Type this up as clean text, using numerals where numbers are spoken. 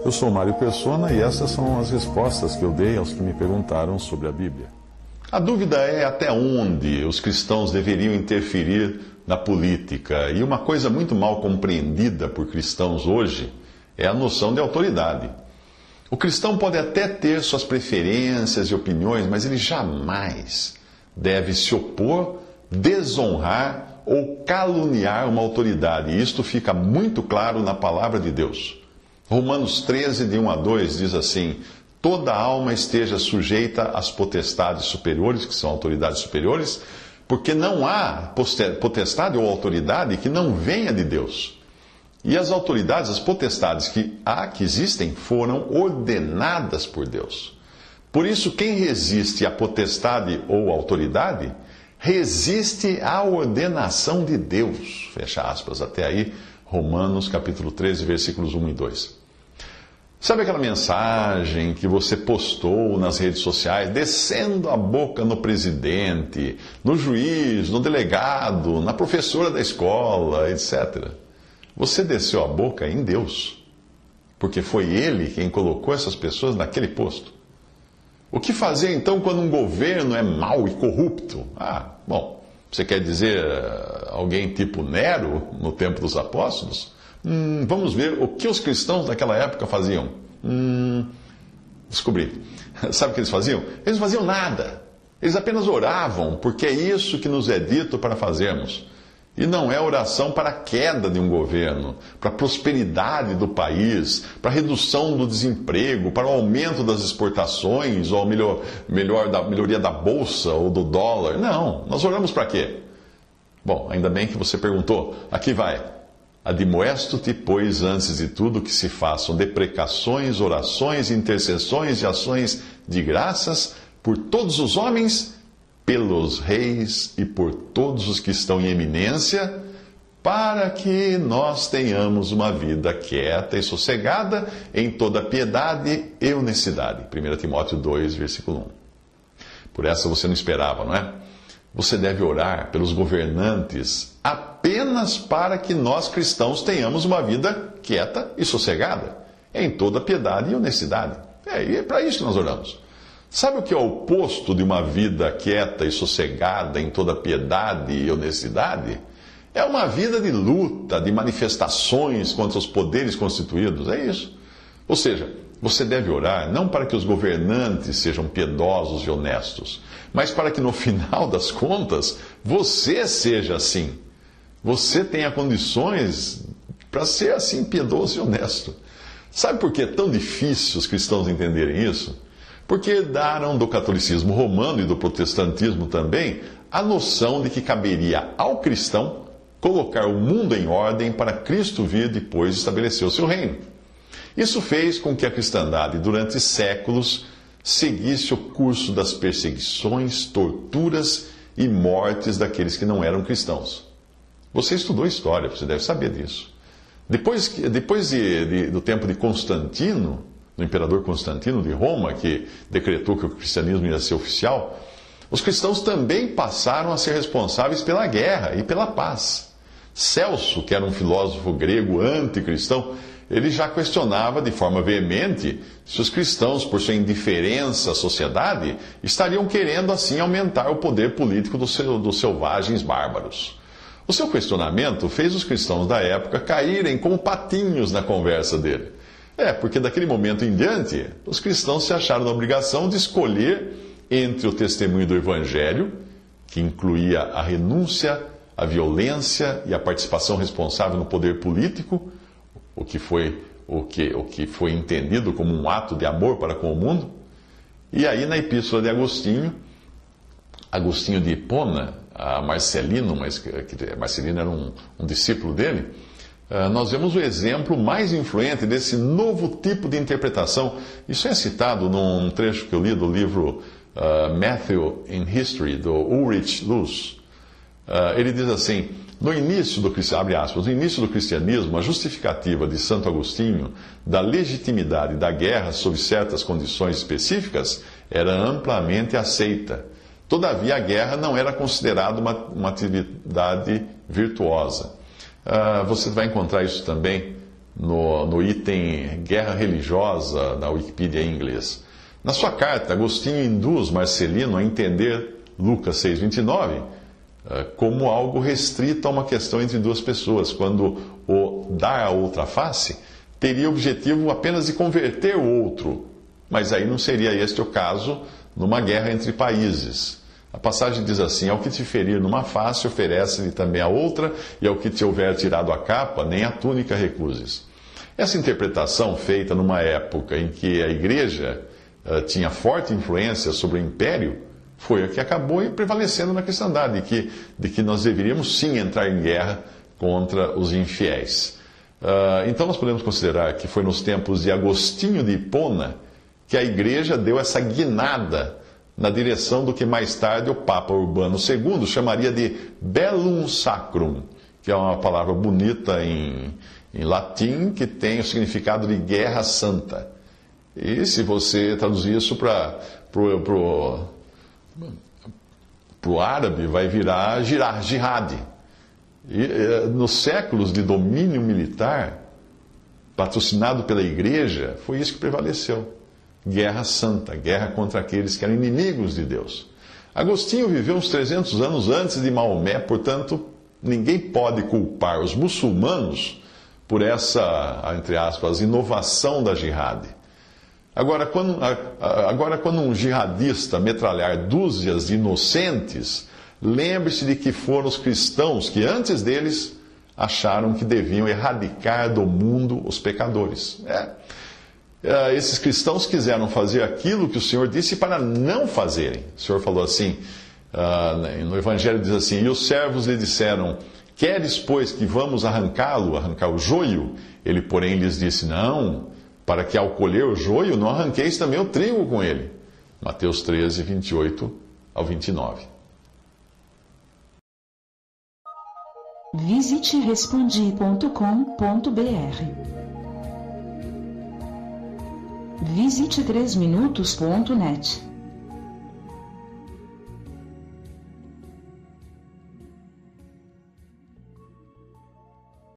Eu sou Mário Persona e essas são as respostas que eu dei aos que me perguntaram sobre a Bíblia. A dúvida é até onde os cristãos deveriam interferir na política. E uma coisa muito mal compreendida por cristãos hoje é a noção de autoridade. O cristão pode até ter suas preferências e opiniões, mas ele jamais deve se opor, desonrar ou caluniar uma autoridade. E isto fica muito claro na palavra de Deus. Romanos 13, de 1 a 2, diz assim: toda alma esteja sujeita às potestades superiores, que são autoridades superiores, porque não há potestade ou autoridade que não venha de Deus. E as autoridades, as potestades que existem, foram ordenadas por Deus. Por isso, quem resiste à potestade ou autoridade, resiste à ordenação de Deus. Fecha aspas, até aí, Romanos capítulo 13, versículos 1 e 2. Sabe aquela mensagem que você postou nas redes sociais, descendo a boca no presidente, no juiz, no delegado, na professora da escola, etc. Você desceu a boca em Deus, porque foi Ele quem colocou essas pessoas naquele posto. O que fazer então quando um governo é mau e corrupto? Bom, você quer dizer alguém tipo Nero, no tempo dos apóstolos? Vamos ver o que os cristãos daquela época faziam. Descobri. Sabe o que eles faziam? Eles não faziam nada. Eles apenas oravam, porque é isso que nos é dito para fazermos. E não é oração para a queda de um governo, para a prosperidade do país, para a redução do desemprego, para o aumento das exportações, ou a melhoria da bolsa ou do dólar. Não, nós oramos para quê? Bom, ainda bem que você perguntou. Aqui vai. Admoesto-te, pois, antes de tudo, que se façam deprecações, orações, intercessões e ações de graças por todos os homens, pelos reis e por todos os que estão em eminência, para que nós tenhamos uma vida quieta e sossegada em toda piedade e honestidade. 1 Timóteo 2, versículo 1. Por essa você não esperava, não é? Você deve orar pelos governantes apenas para que nós cristãos tenhamos uma vida quieta e sossegada, em toda piedade e honestidade. E é para isso que nós oramos. Sabe o que é o oposto de uma vida quieta e sossegada, em toda piedade e honestidade? É uma vida de luta, de manifestações contra os poderes constituídos. É isso. Ou seja, você deve orar não para que os governantes sejam piedosos e honestos, mas para que no final das contas você seja assim. Você tenha condições para ser assim piedoso e honesto. Sabe por que é tão difícil os cristãos entenderem isso? Porque herdaram do catolicismo romano e do protestantismo também a noção de que caberia ao cristão colocar o mundo em ordem para Cristo vir depois estabelecer o seu reino. Isso fez com que a cristandade, durante séculos, seguisse o curso das perseguições, torturas e mortes daqueles que não eram cristãos. Você estudou história, você deve saber disso. Depois do tempo de Constantino, do imperador Constantino de Roma, que decretou que o cristianismo ia ser oficial, os cristãos também passaram a ser responsáveis pela guerra e pela paz. Celso, que era um filósofo grego anticristão, ele já questionava de forma veemente se os cristãos, por sua indiferença à sociedade, estariam querendo assim aumentar o poder político dos selvagens bárbaros. O seu questionamento fez os cristãos da época caírem como patinhos na conversa dele. Porque daquele momento em diante, os cristãos se acharam na obrigação de escolher entre o testemunho do Evangelho, que incluía a renúncia, a violência e a participação responsável no poder político, o que foi entendido como um ato de amor para com o mundo. E aí na epístola de Agostinho de Hipona, a Marcelino, mas Marcelino era um discípulo dele, nós vemos o exemplo mais influente desse novo tipo de interpretação. Isso é citado num trecho que eu li do livro Matthew in History, do Ulrich Luz. Ele diz assim: no início do cristianismo, a justificativa de Santo Agostinho da legitimidade da guerra sob certas condições específicas era amplamente aceita. Todavia, a guerra não era considerada uma atividade virtuosa. Você vai encontrar isso também no item Guerra Religiosa da Wikipedia em inglês. Na sua carta, Agostinho induz Marcelino a entender Lucas 6,29 como algo restrito a uma questão entre duas pessoas, quando o dar a outra face teria o objetivo apenas de converter o outro, mas aí não seria este o caso numa guerra entre países. A passagem diz assim: ao que te ferir numa face, oferece-lhe também a outra, e ao que te houver tirado a capa, nem a túnica recuses. Essa interpretação, feita numa época em que a igreja tinha forte influência sobre o império, foi a que acabou prevalecendo na cristandade, de que nós deveríamos sim entrar em guerra contra os infiéis. Então nós podemos considerar que foi nos tempos de Agostinho de Hipona que a igreja deu essa guinada na direção do que mais tarde o Papa Urbano II chamaria de bellum sacrum, que é uma palavra bonita em latim que tem o significado de guerra santa. E se você traduzir isso para o árabe, vai virar jihad. E nos séculos de domínio militar, patrocinado pela igreja, foi isso que prevaleceu. Guerra santa, guerra contra aqueles que eram inimigos de Deus. Agostinho viveu uns 300 anos antes de Maomé, portanto, ninguém pode culpar os muçulmanos por essa, entre aspas, inovação da jihad. Agora, quando um jihadista metralhar dúzias de inocentes, lembre-se de que foram os cristãos que, antes deles, acharam que deviam erradicar do mundo os pecadores. Esses cristãos quiseram fazer aquilo que o Senhor disse para não fazerem. O Senhor falou assim, no Evangelho diz assim: e os servos lhe disseram: queres, pois, que vamos arrancar o joio? Ele, porém, lhes disse: não, para que ao colher o joio não arranqueis também o trigo com ele. Mateus 13, 28 ao 29. Visite respondi.com.br. Visite 3minutos.net.